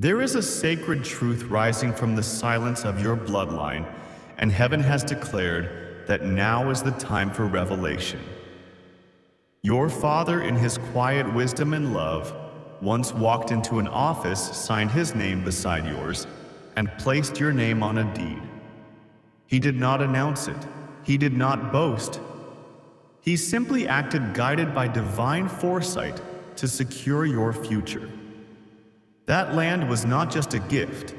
There is a sacred truth rising from the silence of your bloodline, and heaven has declared that now is the time for revelation. Your father, in his quiet wisdom and love, once walked into an office, signed his name beside yours, and placed your name on a deed. He did not announce it. He did not boast. He simply acted guided by divine foresight to secure your future. That land was not just a gift.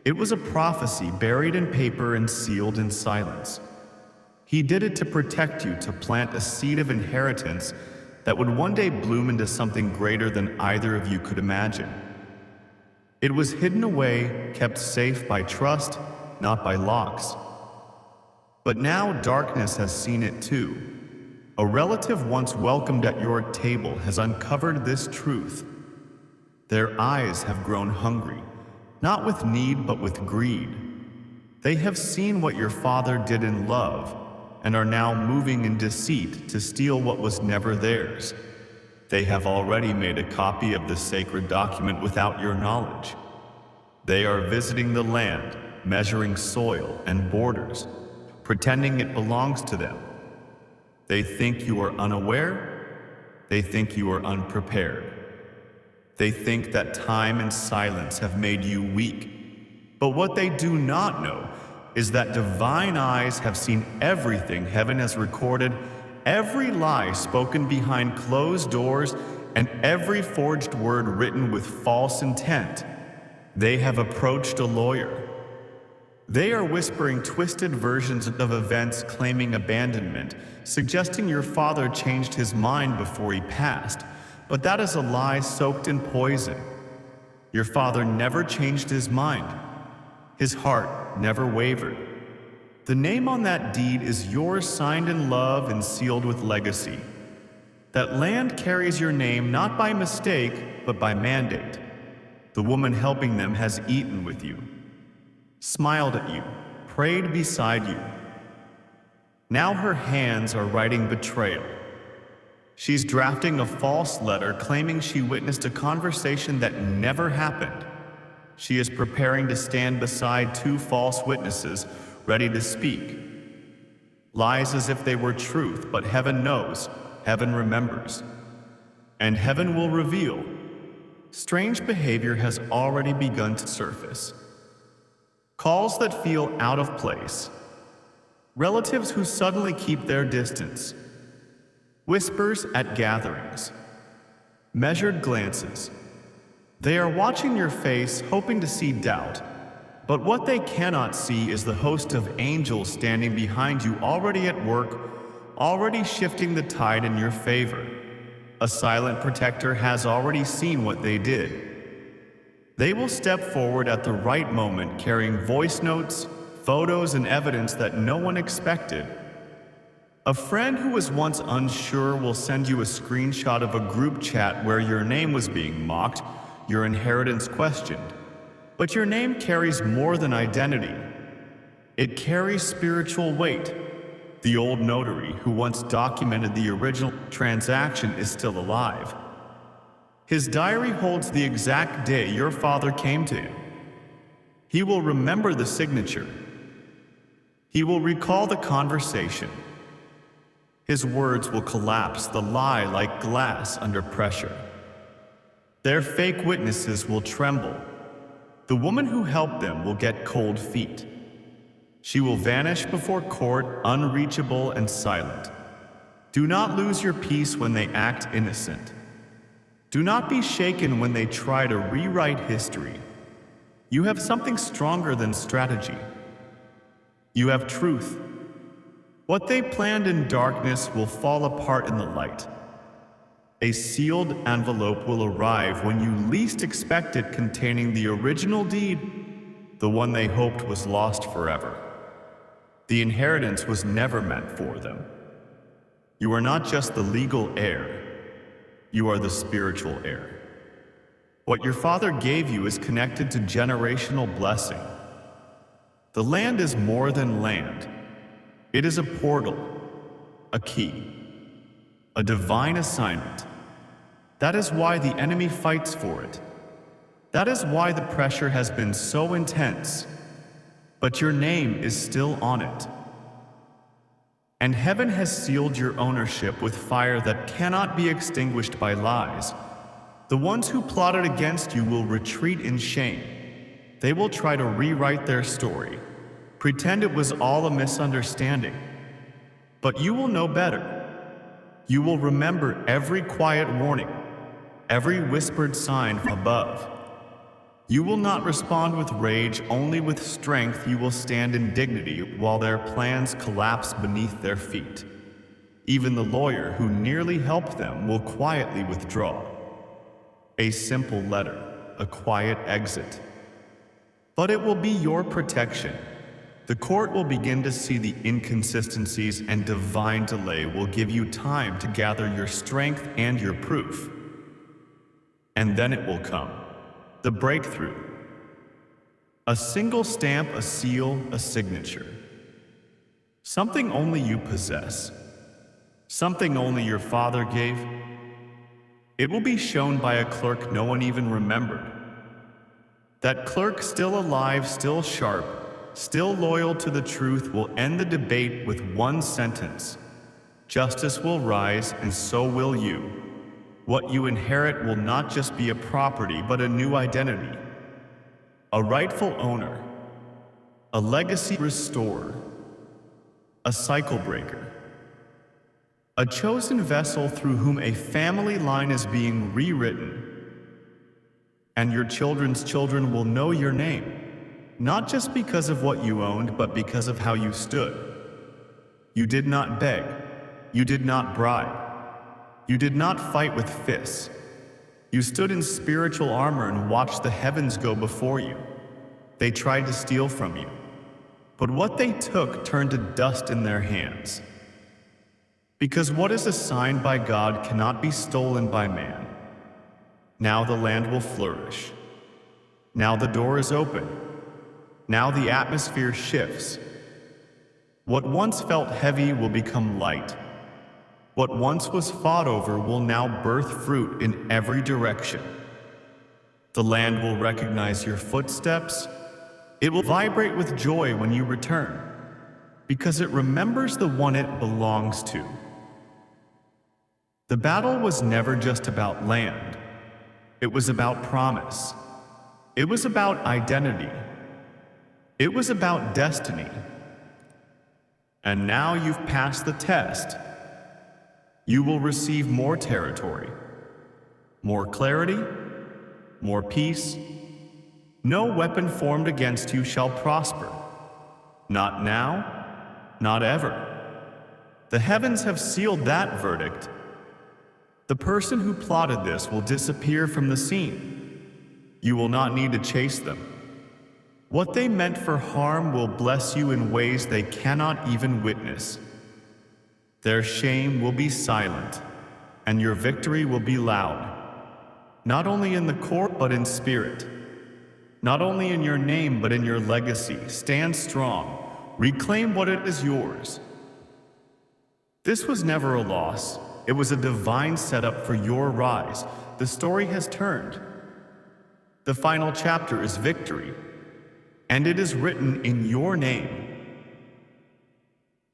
It was a prophecy buried in paper and sealed in silence. He did it to protect you, to plant a seed of inheritance that would one day bloom into something greater than either of you could imagine. It was hidden away, kept safe by trust, not by locks. But now darkness has seen it too. A relative once welcomed at your table has uncovered this truth. Their eyes have grown hungry, not with need but with greed. They have seen what your father did in love, and are now moving in deceit to steal what was never theirs. They have already made a copy of the sacred document without your knowledge. They are visiting the land, measuring soil and borders, pretending it belongs to them. They think you are unaware. They think you are unprepared. They think that time and silence have made you weak. But what they do not know is that divine eyes have seen everything heaven has recorded, every lie spoken behind closed doors, and every forged word written with false intent. They have approached a lawyer. They are whispering twisted versions of events, claiming abandonment, suggesting your father changed his mind before he passed. But that is a lie soaked in poison. Your father never changed his mind. His heart never wavered. The name on that deed is yours, signed in love and sealed with legacy. That land carries your name not by mistake, but by mandate. The woman helping them has eaten with you, smiled at you, prayed beside you. Now her hands are writing betrayal. She's drafting a false letter claiming she witnessed a conversation that never happened. She is preparing to stand beside two false witnesses, ready to speak. Lies as if they were truth, but heaven knows, heaven remembers. And heaven will reveal. Strange behavior has already begun to surface. Calls that feel out of place. Relatives who suddenly keep their distance. Whispers at gatherings. Measured glances. They are watching your face, hoping to see doubt. But what they cannot see is the host of angels standing behind you, already at work, already shifting the tide in your favor. A silent protector has already seen what they did. They will step forward at the right moment, carrying voice notes, photos, and evidence that no one expected. A friend who was once unsure will send you a screenshot of a group chat where your name was being mocked, your inheritance questioned. But your name carries more than identity. It carries spiritual weight. The old notary who once documented the original transaction is still alive. His diary holds the exact day your father came to him. He will remember the signature. He will recall the conversation. His words will collapse the lie like glass under pressure. Their fake witnesses will tremble. The woman who helped them will get cold feet. She will vanish before court, unreachable and silent. Do not lose your peace when they act innocent. Do not be shaken when they try to rewrite history. You have something stronger than strategy. You have truth. What they planned in darkness will fall apart in the light. A sealed envelope will arrive when you least expect it, containing the original deed, the one they hoped was lost forever. The inheritance was never meant for them. You are not just the legal heir, you are the spiritual heir. What your father gave you is connected to generational blessing. The land is more than land. It is a portal, a key, a divine assignment. That is why the enemy fights for it. That is why the pressure has been so intense. But your name is still on it. And heaven has sealed your ownership with fire that cannot be extinguished by lies. The ones who plotted against you will retreat in shame. They will try to rewrite their story, pretend it was all a misunderstanding. But you will know better. You will remember every quiet warning, every whispered sign from above. You will not respond with rage, only with strength you will stand in dignity while their plans collapse beneath their feet. Even the lawyer who nearly helped them will quietly withdraw. A simple letter, a quiet exit. But it will be your protection. The court will begin to see the inconsistencies, and divine delay will give you time to gather your strength and your proof. And then it will come. The breakthrough. A single stamp, a seal, a signature. Something only you possess. Something only your father gave. It will be shown by a clerk no one even remembered. That clerk, still alive, still sharp, still loyal to the truth, will end the debate with one sentence. Justice will rise, and so will you. What you inherit will not just be a property, but a new identity. A rightful owner. A legacy restorer. A cycle breaker. A chosen vessel through whom a family line is being rewritten. And your children's children will know your name, not just because of what you owned, but because of how you stood. You did not beg. You did not bribe. You did not fight with fists. You stood in spiritual armor and watched the heavens go before you. They tried to steal from you, but what they took turned to dust in their hands. Because what is assigned by God cannot be stolen by man. Now the land will flourish. Now the door is open. Now the atmosphere shifts. What once felt heavy will become light. What once was fought over will now birth fruit in every direction. The land will recognize your footsteps. It will vibrate with joy when you return, because it remembers the one it belongs to. The battle was never just about land. It was about promise. It was about identity. It was about destiny. And now you've passed the test. You will receive more territory, more clarity, more peace. No weapon formed against you shall prosper. Not now, not ever. The heavens have sealed that verdict. The person who plotted this will disappear from the scene. You will not need to chase them. What they meant for harm will bless you in ways they cannot even witness. Their shame will be silent, and your victory will be loud. Not only in the court, but in spirit. Not only in your name, but in your legacy. Stand strong. Reclaim what it is yours. This was never a loss. It was a divine setup for your rise. The story has turned. The final chapter is victory, and it is written in your name.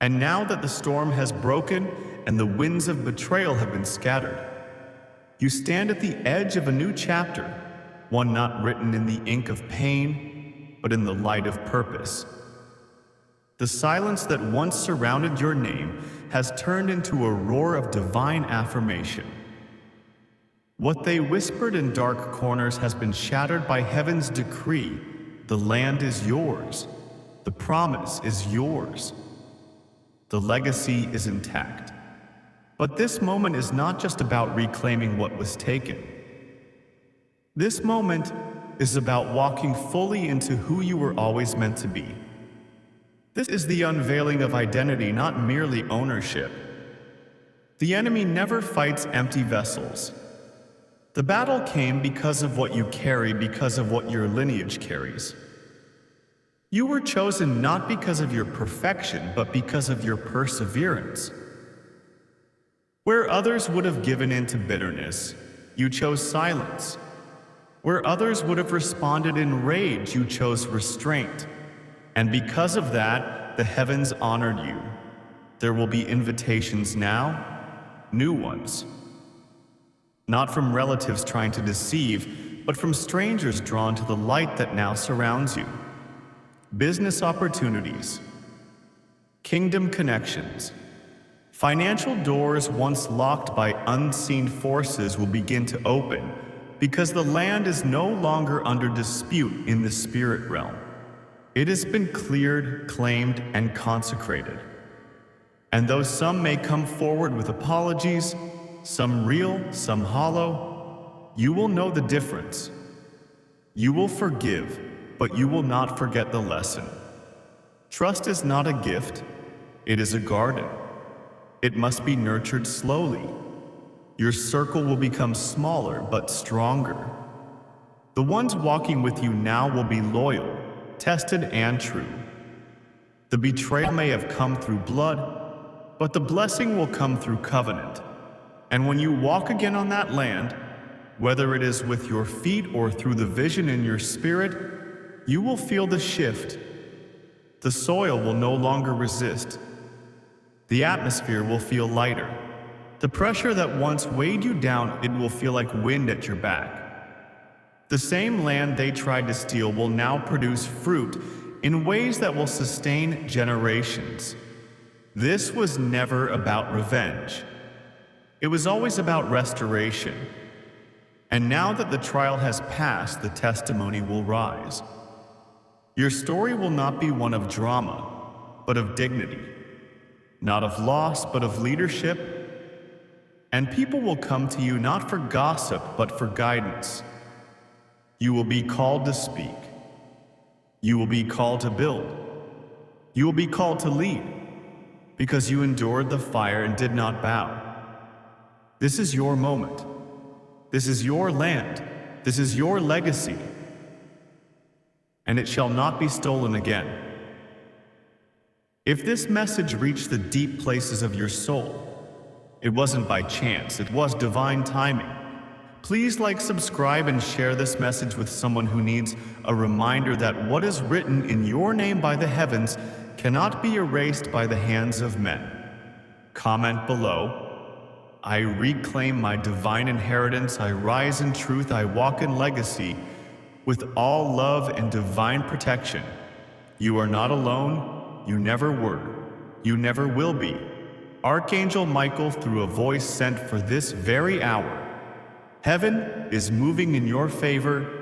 And now that the storm has broken and the winds of betrayal have been scattered, you stand at the edge of a new chapter, one not written in the ink of pain, but in the light of purpose. The silence that once surrounded your name has turned into a roar of divine affirmation. What they whispered in dark corners has been shattered by heaven's decree. The land is yours. The promise is yours. The legacy is intact. But this moment is not just about reclaiming what was taken. This moment is about walking fully into who you were always meant to be. This is the unveiling of identity, not merely ownership. The enemy never fights empty vessels. The battle came because of what you carry, because of what your lineage carries. You were chosen not because of your perfection, but because of your perseverance. Where others would have given in to bitterness, you chose silence. Where others would have responded in rage, you chose restraint. And because of that, the heavens honored you. There will be invitations now, new ones. Not from relatives trying to deceive, but from strangers drawn to the light that now surrounds you. Business opportunities, kingdom connections, financial doors once locked by unseen forces will begin to open because the land is no longer under dispute in the spirit realm. It has been cleared, claimed, and consecrated. And though some may come forward with apologies, some real, some hollow, you will know the difference. You will forgive, but you will not forget the lesson. Trust is not a gift, it is a garden. It must be nurtured slowly. Your circle will become smaller but stronger. The ones walking with you now will be loyal, tested, and true. The betrayal may have come through blood, but the blessing will come through covenant. And when you walk again on that land, whether it is with your feet or through the vision in your spirit, you will feel the shift. The soil will no longer resist. The atmosphere will feel lighter. The pressure that once weighed you down, it will feel like wind at your back. The same land they tried to steal will now produce fruit in ways that will sustain generations. This was never about revenge. It was always about restoration. And now that the trial has passed, the testimony will rise. Your story will not be one of drama, but of dignity. Not of loss, but of leadership. And people will come to you not for gossip, but for guidance. You will be called to speak. You will be called to build. You will be called to lead, because you endured the fire and did not bow. This is your moment. This is your land. This is your legacy. And it shall not be stolen again. If this message reached the deep places of your soul, it wasn't by chance, it was divine timing. Please like, subscribe, and share this message with someone who needs a reminder that what is written in your name by the heavens cannot be erased by the hands of men. Comment below. I reclaim my divine inheritance, I rise in truth, I walk in legacy, with all love and divine protection. You are not alone, you never were, you never will be. Archangel Michael through a voice sent for this very hour. Heaven is moving in your favor,